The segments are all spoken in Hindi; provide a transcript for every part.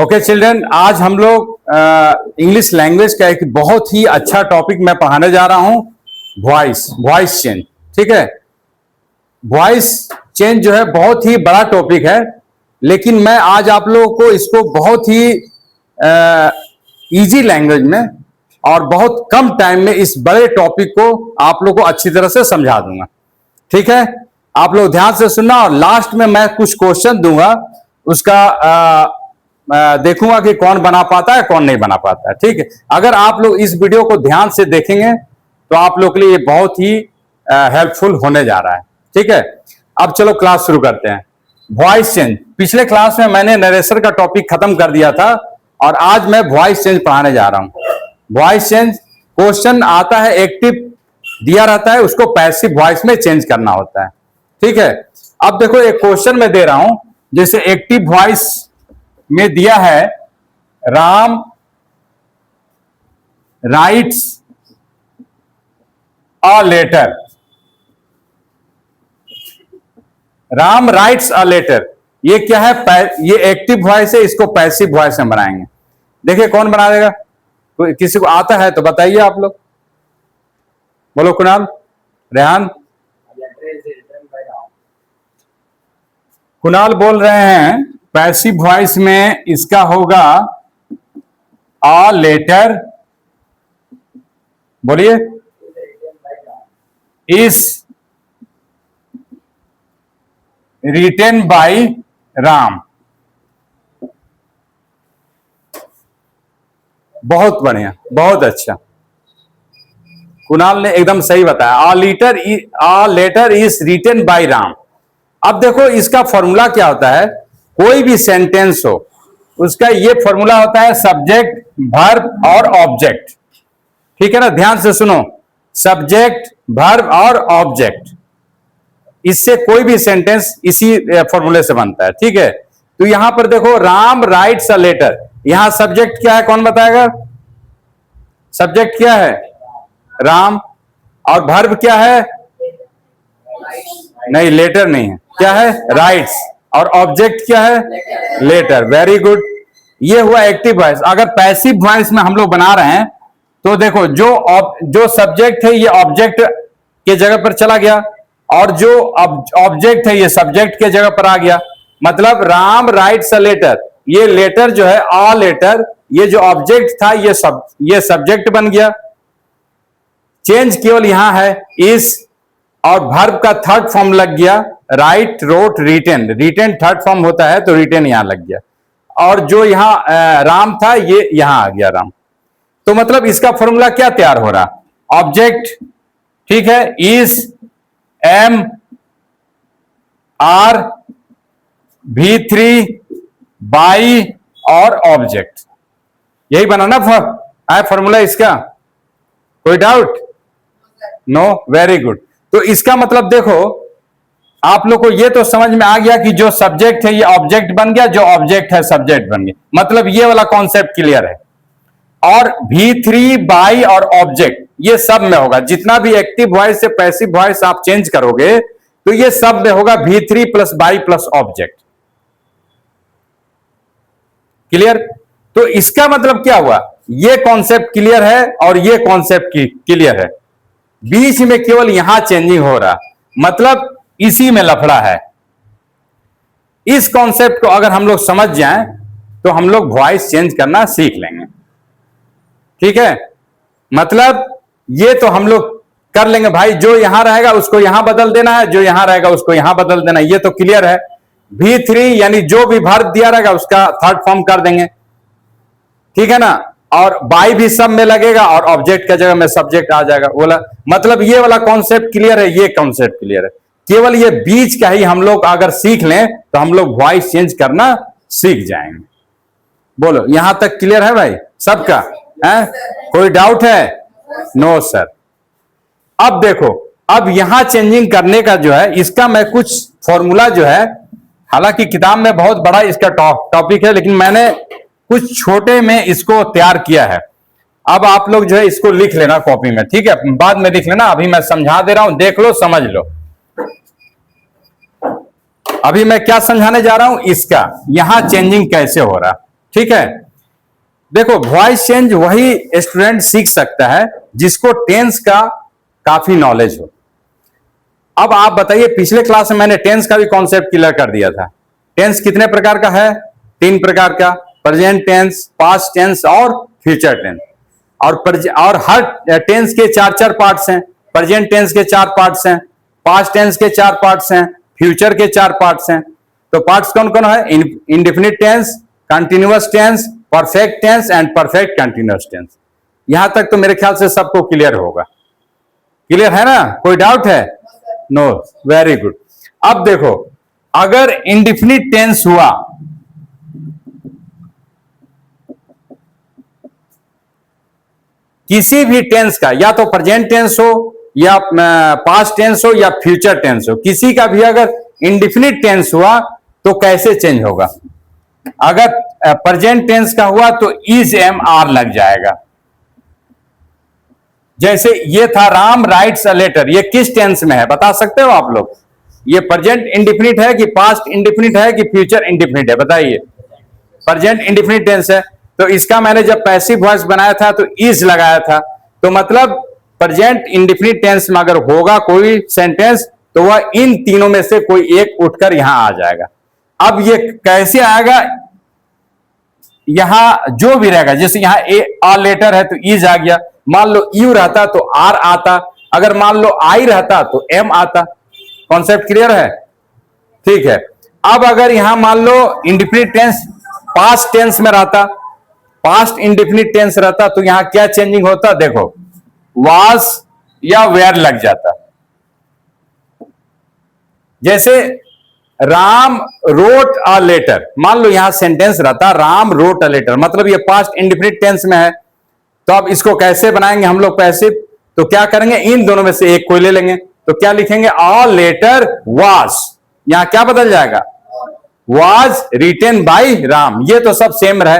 ओके चिल्ड्रन, आज हम लोग इंग्लिश लैंग्वेज का एक बहुत ही अच्छा टॉपिक मैं पढ़ाने जा रहा हूं, वॉइस चेंज। ठीक है, वॉइस चेंज जो है बहुत ही बड़ा टॉपिक है, लेकिन मैं आज आप लोगों को इसको बहुत ही इजी लैंग्वेज में और बहुत कम टाइम में इस बड़े टॉपिक को आप लोग को अच्छी तरह से समझा दूंगा। ठीक है, आप लोग ध्यान से सुनना और लास्ट में मैं कुछ क्वेश्चन दूंगा, उसका देखूंगा कि कौन बना पाता है कौन नहीं बना पाता है। ठीक है, अगर आप लोग इस वीडियो को ध्यान से देखेंगे तो आप लोग के लिए ये बहुत ही हेल्पफुल होने जा रहा है। ठीक है, अब चलो क्लास शुरू करते हैं। वॉइस चेंज, पिछले क्लास में मैंने नरेशन का टॉपिक खत्म कर दिया था और आज मैं वॉइस चेंज पढ़ाने जा रहा हूं। वॉइस चेंज क्वेश्चन आता है, एक्टिव दिया रहता है, उसको पैसिव वॉइस में चेंज करना होता है। ठीक है, अब देखो एक क्वेश्चन में दे रहा हूं, जैसे एक्टिव वॉइस में दिया है, Ram writes a letter. Ram writes a letter, ये क्या है? ये एक्टिव वॉइस है, इसको पैसिव वॉइस में बनाएंगे। देखिए कौन बना देगा, कोई किसी को आता है तो बताइए आप लोग। बोलो कुणाल, रेहान। कुणाल बोल रहे हैं पैसिव वॉइस में इसका होगा अ लेटर, बोलिए, इज रिटेन बाय राम। बहुत बढ़िया, बहुत अच्छा, कुणाल ने एकदम सही बताया। A letter is written by Ram. अब देखो इसका फॉर्मूला क्या होता है, कोई भी सेंटेंस हो उसका ये फॉर्मूला होता है, सब्जेक्ट, वर्ब और ऑब्जेक्ट। ठीक है ना, ध्यान से सुनो, सब्जेक्ट, वर्ब और ऑब्जेक्ट, इससे कोई भी सेंटेंस इसी फॉर्मूले से बनता है। ठीक है, तो यहां पर देखो, राम राइट्स अ लेटर, यहां सब्जेक्ट क्या है, कौन बताएगा? सब्जेक्ट क्या है? राम। और वर्ब क्या है? नहीं, लेटर नहीं है, क्या है? राइट्स। और ऑब्जेक्ट क्या है? लेटर। वेरी गुड, ये हुआ एक्टिव वॉइस। अगर पैसिव वॉइस में हम लोग बना रहे हैं तो देखो, जो सब्जेक्ट है ये ऑब्जेक्ट के जगह पर चला गया, और जो ऑब्जेक्ट है ये सब्जेक्ट के जगह पर आ गया। मतलब राम राइट्स अ लेटर, ये लेटर जो है, अ लेटर, ये जो ऑब्जेक्ट था ये सब्जेक्ट बन गया। चेंज केवल यहां है, इस और वर्ब का थर्ड फॉर्म लग गया, write, wrote, written. Written third form होता है तो रिटेन यहां लग गया, और जो यहां राम था ये यहां आ गया, राम। तो मतलब इसका फॉर्मूला क्या तैयार हो रहा? ऑब्जेक्ट, ठीक है, is, am, are, V3, by और ऑब्जेक्ट, यही बना ना फॉर्मूला इसका? कोई डाउट? No, very good. तो इसका मतलब देखो, आप लोग को ये तो समझ में आ गया कि जो सब्जेक्ट है ये ऑब्जेक्ट बन गया, जो ऑब्जेक्ट है सब्जेक्ट बन गया। मतलब ये वाला कॉन्सेप्ट क्लियर है। और V3, बाई और ऑब्जेक्ट, ये सब में होगा। जितना भी एक्टिव वॉइस से पैसिव वॉइस आप चेंज करोगे तो ये सब में होगा, V3 plus by plus object. Clear? तो इसका मतलब क्या हुआ, ये कॉन्सेप्ट क्लियर है और ये कॉन्सेप्ट क्लियर है, बीच में केवल यहां चेंजिंग हो रहा, मतलब इसी में लफड़ा है। इस कॉन्सेप्ट को अगर हम लोग समझ जाएं तो हम लोग वॉइस चेंज करना सीख लेंगे। ठीक है, मतलब ये तो हम लोग कर लेंगे भाई, जो यहां रहेगा उसको यहां बदल देना है, जो यहां रहेगा उसको यहां बदल देना है, ये तो क्लियर है। V3 यानी जो भी वर्ब दिया रहेगा उसका थर्ड फॉर्म कर देंगे। ठीक है ना, और बाई भी सब में लगेगा और ऑब्जेक्ट की जगह में सब्जेक्ट आ जाएगा। बोला मतलब ये वाला कॉन्सेप्ट क्लियर है, ये कॉन्सेप्ट क्लियर है। केवल ये बीच का ही हम लोग अगर सीख लें तो हम लोग वॉइस चेंज करना सीख जाएंगे। बोलो, यहां तक क्लियर है भाई सबका? है कोई डाउट है? No sir. अब देखो, अब यहां चेंजिंग करने का जो है, इसका मैं कुछ फॉर्मूला जो है, हालांकि किताब में बहुत बड़ा इसका टॉपिक है, लेकिन मैंने कुछ छोटे में इसको तैयार किया है। अब आप लोग जो है इसको लिख लेना कॉपी में, ठीक है? बाद में लिख लेना, अभी मैं समझा दे रहा हूं, देख लो, समझ लो। अभी मैं क्या समझाने जा रहा हूं, इसका यहां चेंजिंग कैसे हो रहा। ठीक है। देखो वॉइस चेंज वही स्टूडेंट सीख सकता है जिसको टेंस का काफी नॉलेज हो। अब आप बताइए, पिछले क्लास में मैंने टेंस का भी कॉन्सेप्ट क्लियर कर दिया था। टेंस कितने प्रकार का है? 3 प्रकार का, प्रेजेंट टेंस, पास्ट टेंस और फ्यूचर टेंस। और हर टेंस के 4 पार्ट्स हैं। प्रेजेंट टेंस के 4 पार्ट्स हैं, पास्ट टेंस के 4 पार्ट्स हैं, फ्यूचर के 4 पार्ट्स हैं। तो पार्ट्स कौन कौन है? Indefinite tense, continuous tense, perfect tense and perfect continuous tense. यहां तक तो मेरे ख्याल से सबको क्लियर होगा। क्लियर है ना? कोई डाउट है? No, very good. अब देखो, अगर इंडेफिनिट टेंस हुआ, किसी भी टेंस का, या तो प्रेजेंट टेंस हो या पास्ट टेंस हो या फ्यूचर टेंस हो, किसी का भी अगर इंडेफिनिट टेंस हुआ तो कैसे चेंज होगा? अगर प्रेजेंट टेंस का हुआ तो इज एम आर लग जाएगा। जैसे ये था राम राइट्स अ लेटर, ये किस टेंस में है बता सकते हो आप लोग? ये प्रेजेंट इंडेफिनिट है कि पास्ट इंडेफिनिट है कि फ्यूचर इंडेफिनिट है? बताइए। प्रेजेंट इंडेफिनिट टेंस है, तो इसका मैंने जब पैसिव वॉइस बनाया था तो इज लगाया था। तो मतलब प्रेजेंट इंडेफिनिट टेंस में अगर होगा कोई सेंटेंस तो वह इन तीनों में से कोई एक उठकर यहां आ जाएगा। अब ये कैसे आएगा? यहां जो भी रहेगा, जैसे यहां आ लेटर है तो इज आ गया, मान लो यू रहता तो आर आता, अगर मान लो आई रहता तो एम आता। कॉन्सेप्ट क्लियर है? ठीक है। अब अगर यहां मान लो इंडेफिनिट टेंस पास्ट टेंस में रहता, पास्ट इंडेफिनिट टेंस रहता तो यहां क्या चेंजिंग होता? देखो, वाज या वेयर लग जाता। जैसे राम रोट अ लेटर, मान लो यहां सेंटेंस रहता राम रोट अ लेटर, मतलब ये पास्ट इंडेफिनिट टेंस में है। तो अब इसको कैसे बनाएंगे हम लोग पैसिव? तो क्या करेंगे, इन दोनों में से एक कोई ले लेंगे। तो क्या लिखेंगे? अ लेटर वाज, यहां क्या बदल जाएगा? Was written by Ram. ये तो सब सेम रहे,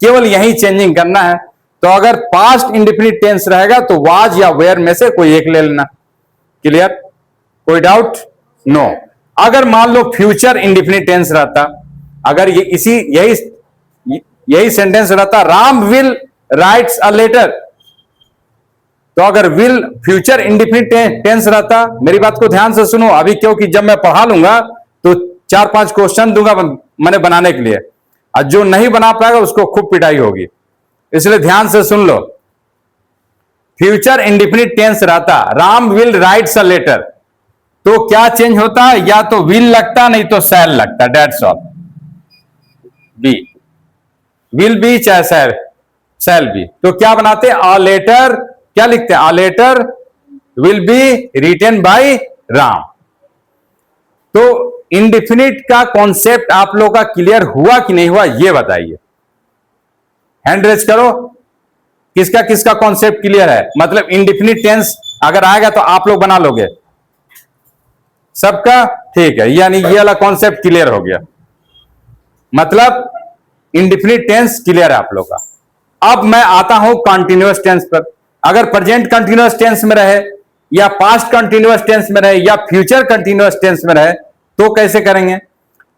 केवल यही चेंजिंग करना है। तो अगर पास्ट इंडेफिनिट टेंस रहेगा तो वाज या वेयर में से कोई एक ले लेना। क्लियर? कोई डाउट? नो। अगर मान लो फ्यूचर इंडेफिनिट टेंस रहता, अगर ये यही सेंटेंस रहता Ram will writes a letter, तो अगर विल फ्यूचर इंडेफिनिट टेंस रहता, मेरी बात को ध्यान से सुनो अभी, क्योंकि जब मैं पढ़ा लूंगा तो 4-5 क्वेश्चन दूंगा मैंने बनाने के लिए, और जो नहीं बना पाएगा उसको खूब पिटाई होगी, इसलिए ध्यान से सुन लो। फ्यूचर इंडेफिनिट टेंस रहता Ram will writes a letter, तो क्या चेंज होता? या तो विल लगता नहीं तो शैल लगता। That's all. Be will be चाहे शैल बी, तो क्या बनाते? अ लेटर, क्या लिखते हैं? A letter will be written by Ram. तो इंडेफिनिट का कॉन्सेप्ट आप लोगों का क्लियर हुआ कि नहीं हुआ ये बताइए। हैंड रेज करो, किसका किसका कॉन्सेप्ट क्लियर है? मतलब इंडेफिनिट टेंस अगर आएगा तो आप लोग बना लोगे सबका? ठीक है, यानी ये वाला कॉन्सेप्ट क्लियर हो गया, मतलब इंडेफिनिट टेंस क्लियर है आप लोग का। अब मैं आता हूं कंटिन्यूअस टेंस पर। अगर प्रेजेंट कंटिन्यूअस टेंस में रहे या पास्ट कंटिन्यूअस टेंस में रहे या फ्यूचर कंटिन्यूअस टेंस में रहे तो कैसे करेंगे?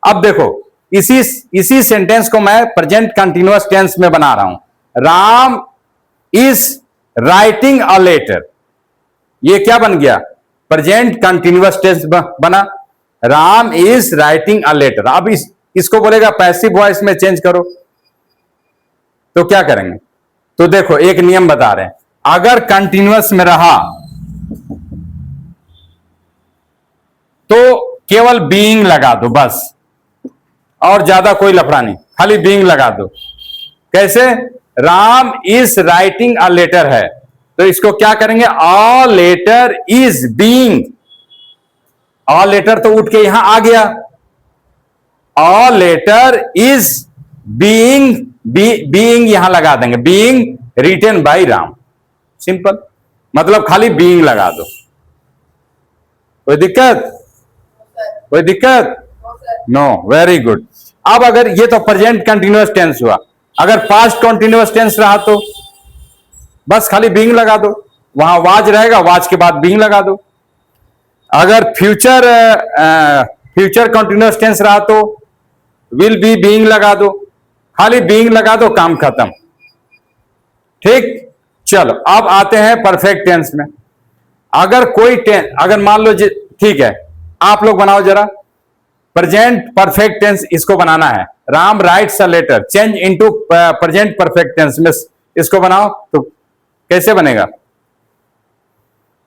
अब देखो, इसी सेंटेंस को मैं प्रेजेंट कंटिन्यूअस टेंस में बना रहा हूं। Ram is writing a letter, ये क्या बन गया? प्रेजेंट कंटिन्यूअस टेंस बना। Ram is writing a letter. अब इसको बोलेगा पैसिव वॉइस में चेंज करो, तो क्या करेंगे? तो देखो, एक नियम बता रहे हैं, अगर कंटिन्यूअस में रहा तो केवल बीइंग लगा दो बस, और ज्यादा कोई लफड़ा नहीं, खाली बीइंग लगा दो। कैसे? Ram is writing a letter है, तो इसको क्या करेंगे? A letter is being, a letter तो उठ के यहां आ गया, a letter is being, being यहां लगा देंगे, being written by Ram. Simple, मतलब खाली बीइंग लगा दो। कोई दिक्कत? कोई दिक्कत? No, very good. अब अगर ये तो प्रेजेंट कंटिन्यूअस टेंस हुआ, अगर पास्ट कंटिन्यूअस टेंस रहा तो बस खाली बीइंग लगा दो, वहां वाज रहेगा, वाज के बाद बीइंग लगा दो। अगर फ्यूचर कंटिन्यूअस टेंस रहा तो विल बी बीइंग लगा दो, खाली बीइंग लगा दो, काम खत्म। ठीक, चलो अब आते हैं परफेक्ट टेंस में। अगर कोई टेंस, अगर मान लो ठीक है, आप लोग बनाओ जरा प्रेजेंट परफेक्ट टेंस, इसको बनाना है। Ram writes a letter, change into present perfect tense में इसको बनाओ तो कैसे बनेगा?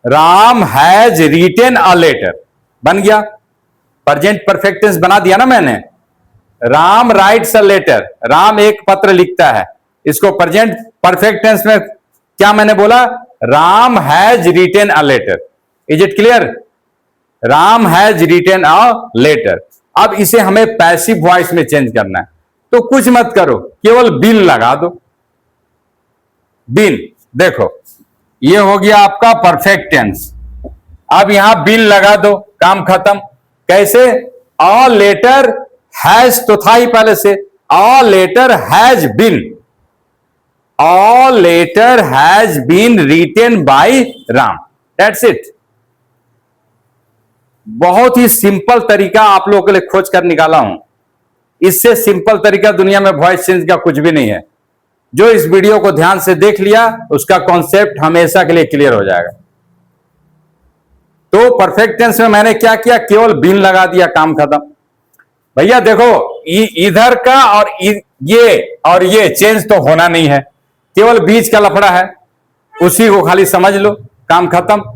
Ram has written a letter, बन गया। प्रेजेंट परफेक्ट टेंस बना दिया ना मैंने। Ram writes a letter, Ram एक पत्र लिखता है। इसको प्रेजेंट परफेक्ट टेंस में क्या मैंने बोला? Ram has written a letter. Is it clear? Ram has written a letter. अब इसे हमें पैसिव वॉइस में चेंज करना है, तो कुछ मत करो, केवल बिन लगा दो। बिन, देखो ये हो गया आपका परफेक्ट टेंस। अब यहां बिन लगा दो, काम खत्म। कैसे? अ लेटर हैज तो था ही पहले से, a letter has been, a letter has been written by Ram, that's it. बहुत ही सिंपल तरीका आप लोगों के लिए खोज कर निकाला हूं। इससे सिंपल तरीका दुनिया में वॉइस चेंज का कुछ भी नहीं है। जो इस वीडियो को ध्यान से देख लिया, उसका कॉन्सेप्ट हमेशा के लिए क्लियर हो जाएगा। तो परफेक्ट टेंस में मैंने क्या किया? केवल बिन लगा दिया, काम खत्म। भैया देखो, इधर का और ये चेंज तो होना नहीं है, केवल बीच का लफड़ा है, उसी को खाली समझ लो, काम खत्म।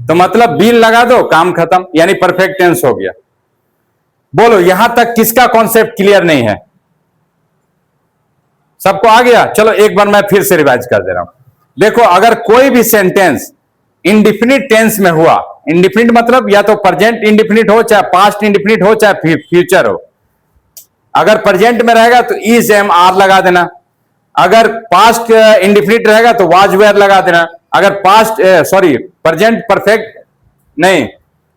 तो मतलब बिन लगा दो, काम खत्म, यानी परफेक्ट टेंस हो गया। बोलो यहां तक किसका कॉन्सेप्ट क्लियर नहीं है? सबको आ गया? चलो एक बार मैं फिर से रिवाइज कर दे रहा हूं। देखो, अगर कोई भी सेंटेंस इंडिफिनिट टेंस में हुआ, इंडिफिनिट मतलब या तो प्रेजेंट इंडिफिनिट हो, चाहे पास्ट इंडिफिनिट हो, चाहे फ्यूचर हो। अगर प्रेजेंट में रहेगा तो इज एम आर लगा देना। अगर पास्ट इंडिफिनिट रहेगा तो वाज वेयर लगा देना। अगर पास्ट प्रेजेंट परफेक्ट नहीं,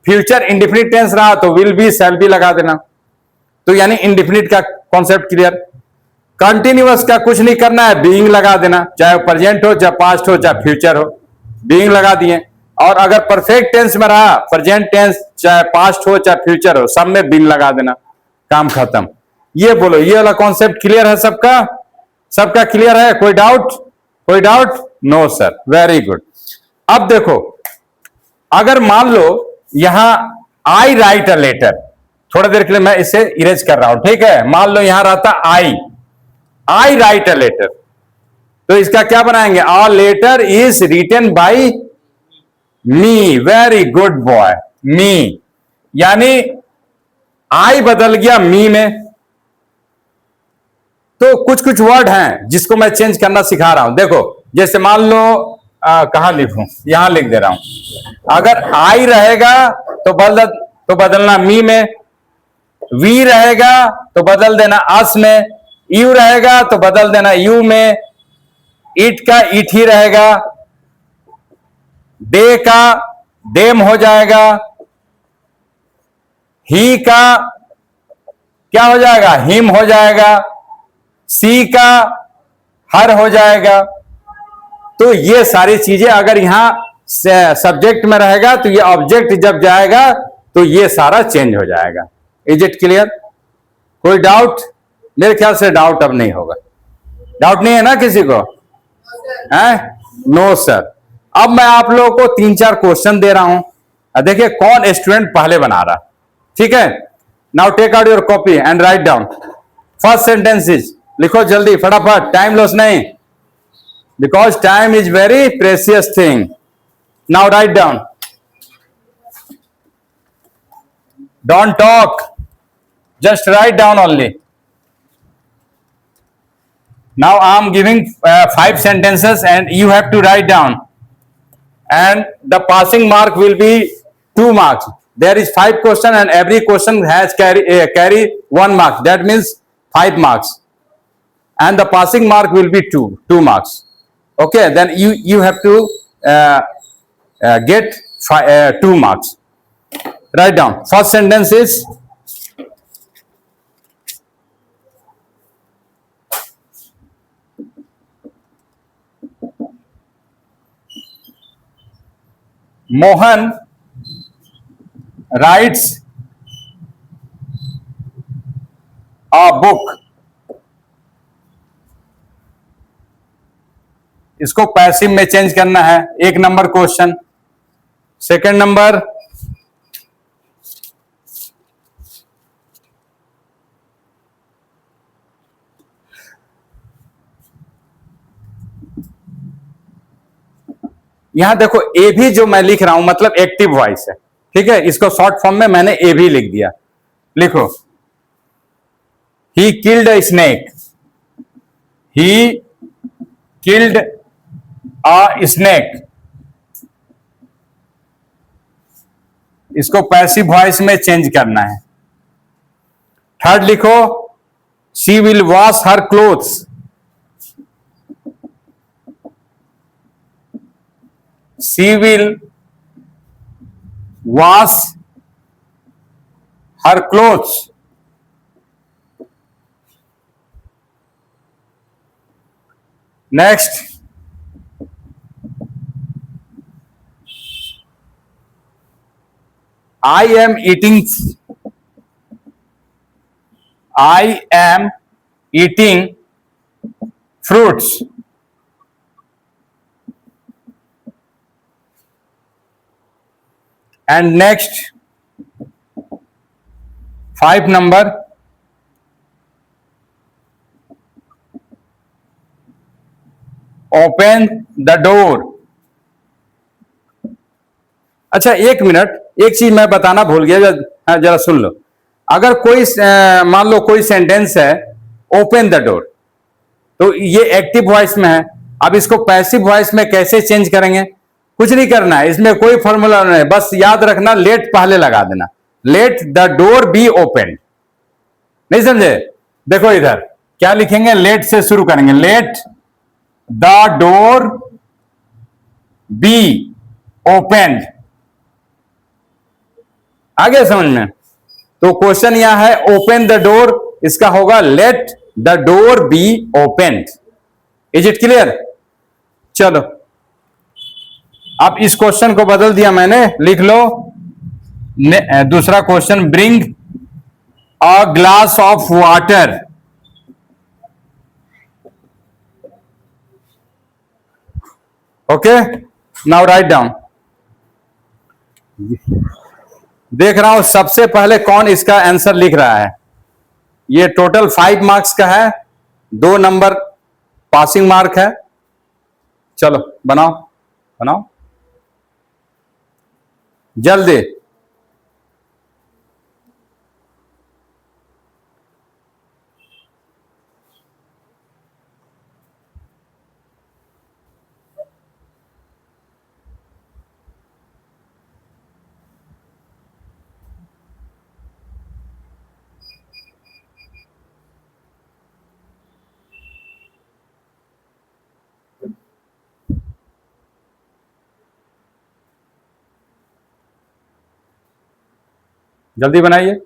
फ्यूचर इंडिफिनिट टेंस रहा तो विल बी शैल बी लगा देना। तो यानी इंडिफिनिट का कॉन्सेप्ट क्लियर। कंटिन्यूअस का कुछ नहीं करना है, बीइंग लगा देना, चाहे प्रेजेंट हो, चाहे पास्ट हो, चाहे फ्यूचर हो, बीइंग लगा दिए। और अगर परफेक्ट टेंस में रहा, प्रेजेंट टेंस चाहे पास्ट हो चाहे फ्यूचर हो, सब में बीइंग लगा देना, काम खत्म। ये बोलो, ये वाला कॉन्सेप्ट क्लियर है सबका? सबका क्लियर है? कोई डाउट? कोई doubt? No sir, very good. अब देखो, अगर मान लो यहां आई राइट अ लेटर, थोड़ा देर के लिए मैं इसे इरेज कर रहा हूं, ठीक है? मान लो यहां रहता आई राइट अ लेटर, तो इसका क्या बनाएंगे? A letter is written by me, very good boy, me. यानी आई बदल गया मी में। तो कुछ कुछ वर्ड हैं जिसको मैं चेंज करना सिखा रहा हूं। देखो, जैसे मान लो कहां लिखूं, यहां लिख दे रहा हूं। अगर आई रहेगा तो बदलना मी में, वी रहेगा तो बदल देना अस में, यू रहेगा तो बदल देना यू में, इट का इट ही रहेगा, दे का देम हो जाएगा, ही का क्या हो जाएगा? हिम हो जाएगा, सी का हर हो जाएगा। तो ये सारी चीजें अगर यहां सब्जेक्ट में रहेगा तो ये ऑब्जेक्ट जब जाएगा तो ये सारा चेंज हो जाएगा। Is it clear? कोई डाउट? मेरे ख्याल से डाउट अब नहीं होगा। डाउट नहीं है ना किसी को? है? No sir. अब मैं आप लोगों को 3-4 क्वेश्चन दे रहा हूं, देखिए कौन स्टूडेंट पहले बना रहा। ठीक है? Now take out your copy and write down. First sentence is, लिखो जल्दी फटाफट, टाइम लॉस नहीं, because time is very precious thing. Now write down, don't talk, just write down only. Now I am giving 5 sentences and you have to write down, and the passing mark will be 2 marks. There is 5 question and every question has carry 1 mark, that means 5 marks, and the passing mark will be 2 marks. Okay, then you have to get 2 marks. Write down. First sentence is, Mohan writes a book इसको पैसिव में चेंज करना है, 1 नंबर क्वेश्चन। सेकंड नंबर, यहां देखो ए भी जो मैं लिख रहा हूं मतलब एक्टिव वॉइस है, ठीक है, इसको शॉर्ट फॉर्म में मैंने ए भी लिख दिया। लिखो, he killed a snake, he killed a snake, इसको पैसिव वॉइस में चेंज करना है। थर्ड लिखो, she will wash her clothes, she will wash her clothes। Next, I am eating fruits। And next, 5 number, open the door। अच्छा, 1 मिनट, एक चीज मैं बताना भूल गया, जरा सुन लो। अगर कोई मान लो कोई सेंटेंस है ओपन द डोर, तो ये एक्टिव वॉइस में है। अब इसको पैसिव वॉइस में कैसे चेंज करेंगे? कुछ नहीं करना है, इसमें कोई फॉर्मूला नहीं है, बस याद रखना लेट पहले लगा देना, let the door be open. नहीं समझे? देखो इधर क्या लिखेंगे, लेट से शुरू करेंगे, let the door be open. आगे समझ में? तो क्वेश्चन यहां है ओपन द डोर, इसका होगा let the door be open. Is it clear? चलो, अब इस क्वेश्चन को बदल दिया मैंने, लिख लो दूसरा question, bring a glass of water. Okay, now write down. देख रहा हूं सबसे पहले कौन इसका आंसर लिख रहा है। ये टोटल 5 मार्क्स का है, 2 नंबर पासिंग मार्क है। चलो बनाओ बनाओ जल्दी। जल्दी बनाइए।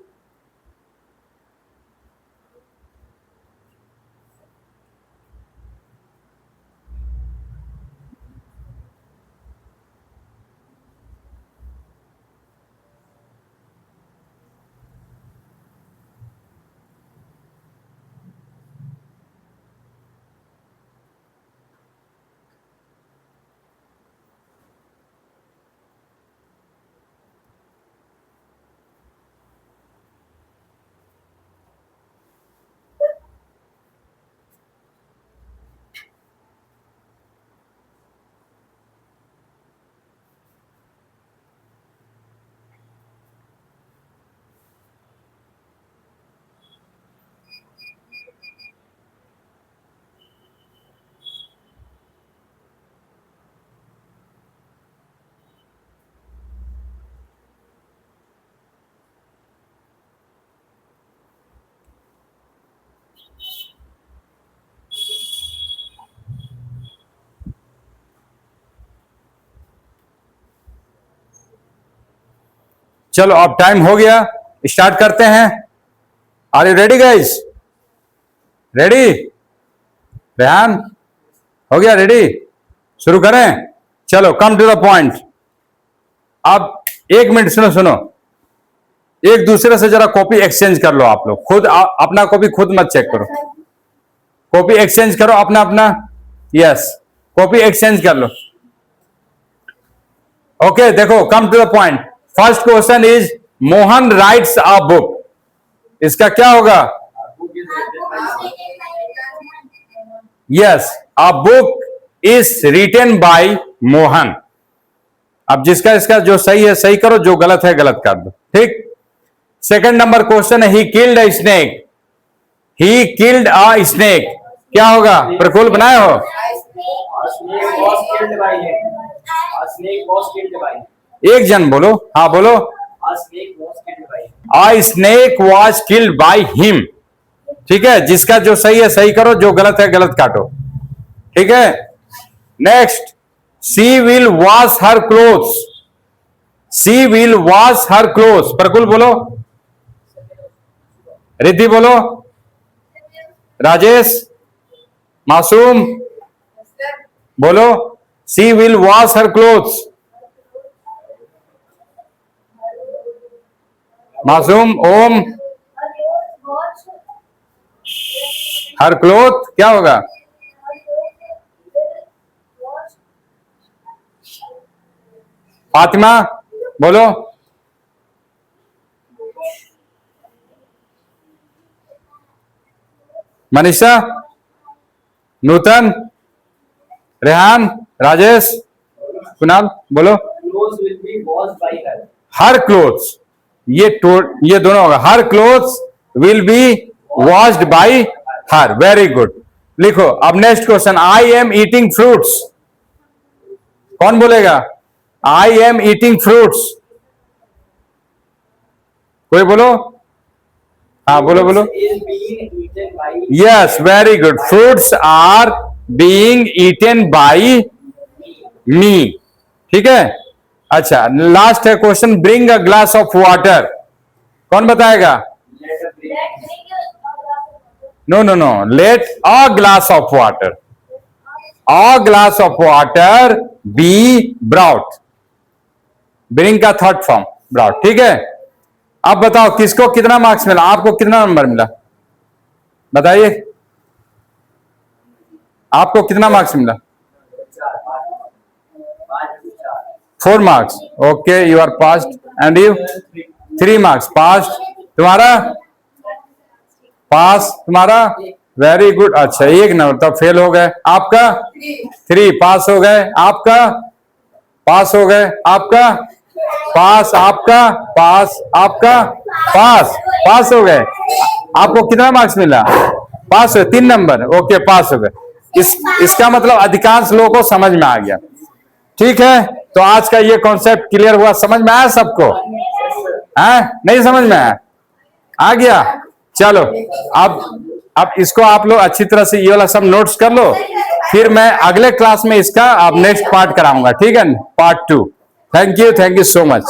चलो अब टाइम हो गया, स्टार्ट करते हैं। Are you ready guys? Ready? Rehan हो गया रेडी? शुरू करें? चलो कम टू द पॉइंट। अब 1 मिनट सुनो सुनो, एक दूसरे से जरा कॉपी एक्सचेंज कर लो। आप लोग खुद अपना कॉपी खुद मत चेक करो, कॉपी एक्सचेंज करो अपना अपना। यस, कॉपी एक्सचेंज कर लो। ओके देखो, come to the point. First question is Mohan writes a book. इसका क्या होगा? Yes, a book is written by Mohan. अब जिसका इसका जो सही है सही करो, जो गलत है गलत कर दो। ठीक। सेकंड नंबर क्वेश्चन है he killed a snake. He killed a snake, क्या होगा? प्रकुल बनाए हो? एक जन बोलो, हाँ बोलो। A snake was killed by him। ठीक है, जिसका जो सही है सही करो, जो गलत है गलत काटो। ठीक है। Next, she will wash her clothes। she will wash her clothes। प्रकुल बोलो, रिद्धि बोलो, राजेश, मासूम बोलो, she will wash her clothes। मासूम, ओम, हर क्लोथ क्या होगा? फातिमा बोलो, मनीषा, नूतन, रेहान, राजेश, कुणाल बोलो। हर क्लोथ्स, ये दोनों होगा। Her clothes will be washed by her. Very good. लिखो अब next question, I am eating fruits. कौन बोलेगा? I am eating fruits. कोई बोलो, हाँ बोलो बोलो। Yes, very good. Fruits are being eaten by me. ठीक है। अच्छा, लास्ट है question, bring a glass of water. कौन बताएगा? No no no, let a glass of water. A glass of water be brought. Bring का थर्ड फॉर्म ब्राउट। ठीक है। अब बताओ किसको कितना मार्क्स मिला? आपको कितना नंबर मिला बताइए? आपको कितना मार्क्स मिला? 4 marks. Okay, you are passed. And you? 3 marks passed. तुम्हारा पास? तुम्हारा वेरी गुड। अच्छा, 1 नंबर तब फेल हो गए। आपका 3 पास हो गए। आपका पास हो गए। आपका पास। आपका पास। आपका पास। पास हो गए। आपको कितना मार्क्स मिला? पास हो, 3 नंबर। ओके, पास हो गए। इसका मतलब अधिकांश लोगों को समझ में आ गया। ठीक है, तो आज का ये कॉन्सेप्ट क्लियर हुआ। समझ में आया सबको? है नहीं समझ में आया? आ गया? चलो, अब इसको आप लोग अच्छी तरह से ये वाला सब नोट्स कर लो, फिर मैं अगले क्लास में इसका अब नेक्स्ट पार्ट कराऊंगा। ठीक है, part 2। Thank you so much.